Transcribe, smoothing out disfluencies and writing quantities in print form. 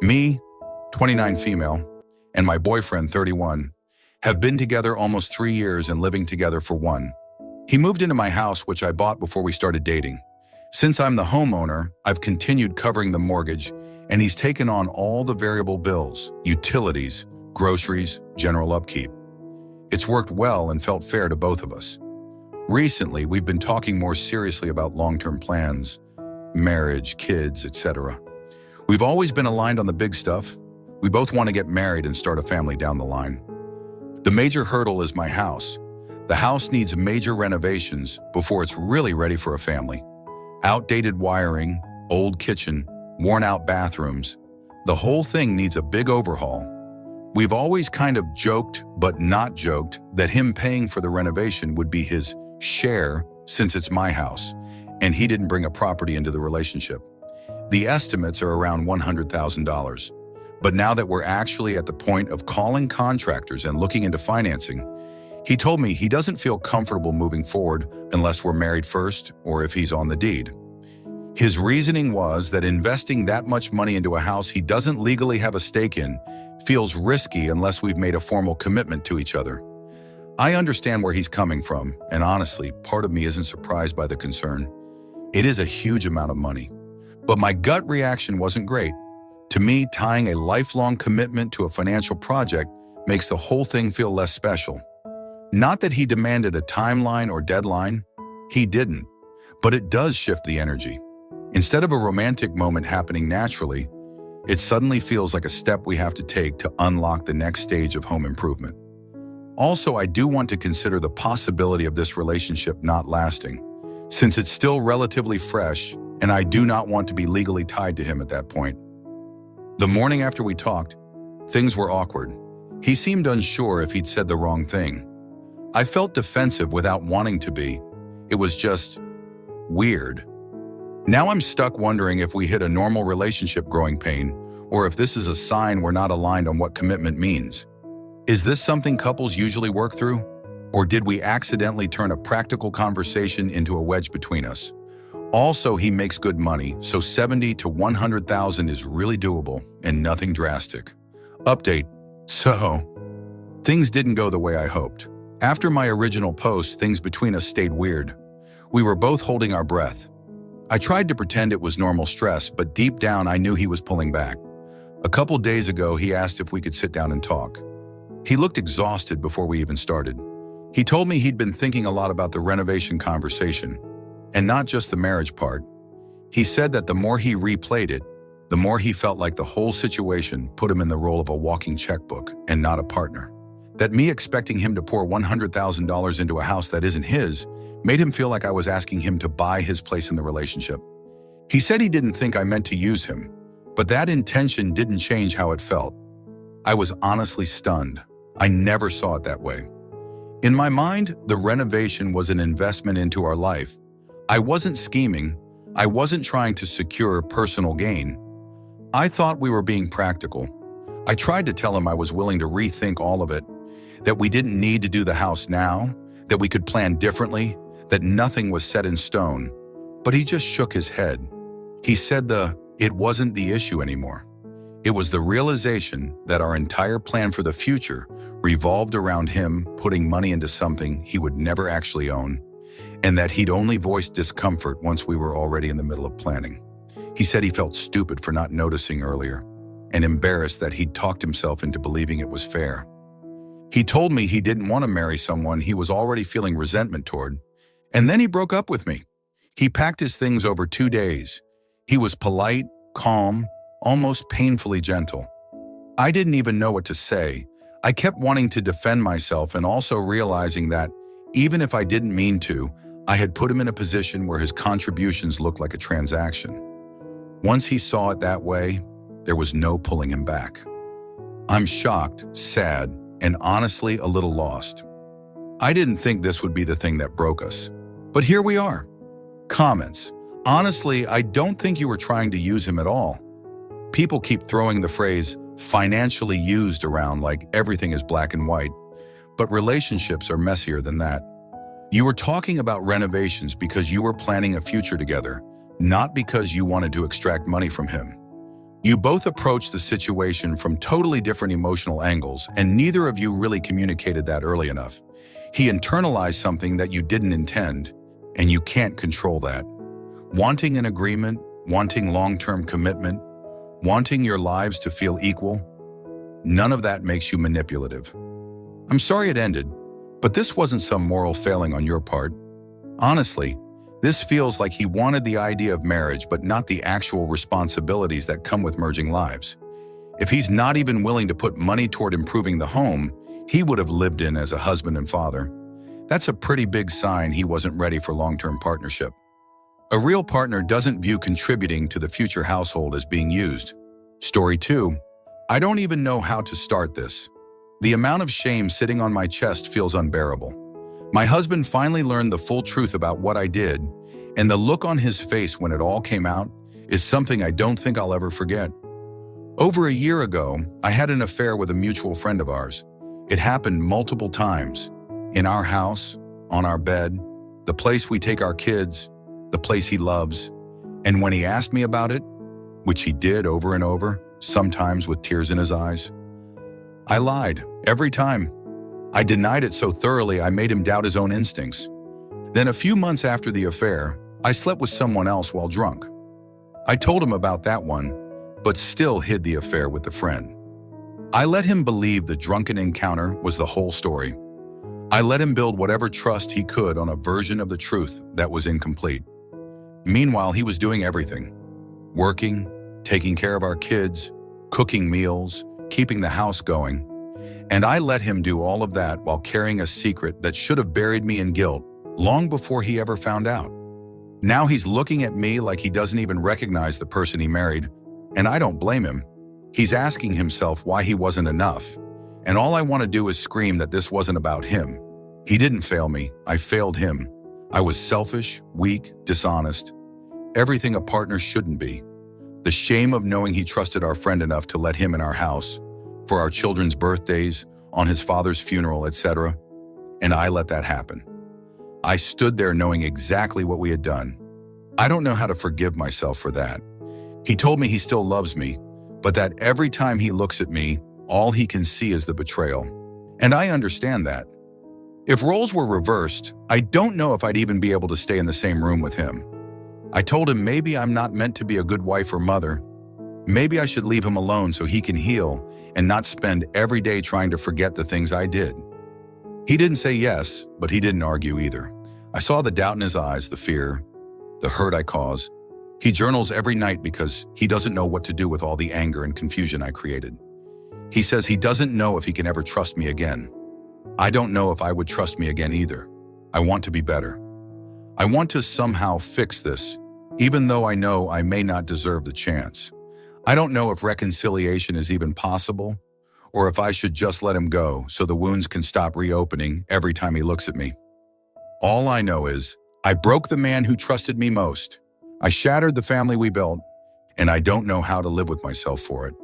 Me, 29 female, and my boyfriend, 31, have been together almost 3 years and living together for 1. He moved into my house, which I bought before we started dating. Since I'm the homeowner, I've continued covering the mortgage, and he's taken on all the variable bills, utilities, groceries, general upkeep. It's worked well and felt fair to both of us. Recently, we've been talking more seriously about long-term plans, marriage, kids, etc. We've always been aligned on the big stuff. We both want to get married and start a family down the line. The major hurdle is my house. The house needs major renovations before it's really ready for a family. Outdated wiring, old kitchen, worn-out bathrooms. The whole thing needs a big overhaul. We've always kind of joked, but not joked, that him paying for the renovation would be his share since it's my house, and he didn't bring a property into the relationship. The estimates are around $100,000. But now that we're actually at the point of calling contractors and looking into financing, he told me he doesn't feel comfortable moving forward unless we're married first or if he's on the deed. His reasoning was that investing that much money into a house he doesn't legally have a stake in feels risky unless we've made a formal commitment to each other. I understand where he's coming from, and honestly, part of me isn't surprised by the concern. It is a huge amount of money. But my gut reaction wasn't great. To me, tying a lifelong commitment to a financial project makes the whole thing feel less special. Not that he demanded a timeline or deadline. He didn't. But it does shift the energy. Instead of a romantic moment happening naturally, it suddenly feels like a step we have to take to unlock the next stage of home improvement. Also, I do want to consider the possibility of this relationship not lasting, since it's still relatively fresh, and I do not want to be legally tied to him at that point. The morning after we talked, things were awkward. He seemed unsure if he'd said the wrong thing. I felt defensive without wanting to be. It was just weird. Now I'm stuck wondering if we hit a normal relationship growing pain, or if this is a sign we're not aligned on what commitment means. Is this something couples usually work through? Or did we accidentally turn a practical conversation into a wedge between us? Also, he makes good money, so $70,000 to $100,000 is really doable and nothing drastic. Update. So, things didn't go the way I hoped. After my original post, things between us stayed weird. We were both holding our breath. I tried to pretend it was normal stress, but deep down I knew he was pulling back. A couple days ago, he asked if we could sit down and talk. He looked exhausted before we even started. He told me he'd been thinking a lot about the renovation conversation, and not just the marriage part. He said that the more he replayed it, the more he felt like the whole situation put him in the role of a walking checkbook and not a partner. That me expecting him to pour $100,000 into a house that isn't his made him feel like I was asking him to buy his place in the relationship. He said he didn't think I meant to use him, but that intention didn't change how it felt. I was honestly stunned. I never saw it that way. In my mind, the renovation was an investment into our life. I wasn't scheming. I wasn't trying to secure personal gain. I thought we were being practical. I tried to tell him I was willing to rethink all of it, that we didn't need to do the house now, that we could plan differently, that nothing was set in stone. But he just shook his head. He said it wasn't the issue anymore. It was the realization that our entire plan for the future revolved around him putting money into something he would never actually own, and that he'd only voiced discomfort once we were already in the middle of planning. He said he felt stupid for not noticing earlier, and embarrassed that he'd talked himself into believing it was fair. He told me he didn't want to marry someone he was already feeling resentment toward, and then he broke up with me. He packed his things over 2 days. He was polite, calm, almost painfully gentle. I didn't even know what to say. I kept wanting to defend myself and also realizing that, even if I didn't mean to, I had put him in a position where his contributions looked like a transaction. Once he saw it that way, there was no pulling him back. I'm shocked, sad, and honestly a little lost. I didn't think this would be the thing that broke us. But here we are. Comments. Honestly, I don't think you were trying to use him at all. People keep throwing the phrase financially used around like everything is black and white, but relationships are messier than that. You were talking about renovations because you were planning a future together, not because you wanted to extract money from him. You both approached the situation from totally different emotional angles, and neither of you really communicated that early enough. He internalized something that you didn't intend, and you can't control that. Wanting an agreement, wanting long-term commitment, wanting your lives to feel equal, none of that makes you manipulative. I'm sorry it ended, but this wasn't some moral failing on your part. Honestly, this feels like he wanted the idea of marriage but not the actual responsibilities that come with merging lives. If he's not even willing to put money toward improving the home he would have lived in as a husband and father, that's a pretty big sign he wasn't ready for long-term partnership. A real partner doesn't view contributing to the future household as being used. Story 2. I don't even know how to start this. The amount of shame sitting on my chest feels unbearable. My husband finally learned the full truth about what I did, and the look on his face when it all came out is something I don't think I'll ever forget. Over a year ago, I had an affair with a mutual friend of ours. It happened multiple times. In our house, on our bed, the place we take our kids, the place he loves. And when he asked me about it, which he did over and over, sometimes with tears in his eyes, I lied every time. I denied it so thoroughly I made him doubt his own instincts. Then a few months after the affair, I slept with someone else while drunk. I told him about that one, but still hid the affair with the friend. I let him believe the drunken encounter was the whole story. I let him build whatever trust he could on a version of the truth that was incomplete. Meanwhile, he was doing everything. Working, taking care of our kids, cooking meals, keeping the house going. And I let him do all of that while carrying a secret that should have buried me in guilt long before he ever found out. Now he's looking at me like he doesn't even recognize the person he married, and I don't blame him. He's asking himself why he wasn't enough, and all I want to do is scream that this wasn't about him. He didn't fail me, I failed him. I was selfish, weak, dishonest. Everything a partner shouldn't be. The shame of knowing he trusted our friend enough to let him in our house, for our children's birthdays, on his father's funeral, etc. And I let that happen. I stood there knowing exactly what we had done. I don't know how to forgive myself for that. He told me he still loves me, but that every time he looks at me, all he can see is the betrayal. And I understand that. If roles were reversed, I don't know if I'd even be able to stay in the same room with him. I told him maybe I'm not meant to be a good wife or mother. Maybe I should leave him alone so he can heal and not spend every day trying to forget the things I did. He didn't say yes, but he didn't argue either. I saw the doubt in his eyes, the fear, the hurt I caused. He journals every night because he doesn't know what to do with all the anger and confusion I created. He says he doesn't know if he can ever trust me again. I don't know if I would trust me again either. I want to be better. I want to somehow fix this, even though I know I may not deserve the chance. I don't know if reconciliation is even possible, or if I should just let him go so the wounds can stop reopening every time he looks at me. All I know is, I broke the man who trusted me most. I shattered the family we built, and I don't know how to live with myself for it.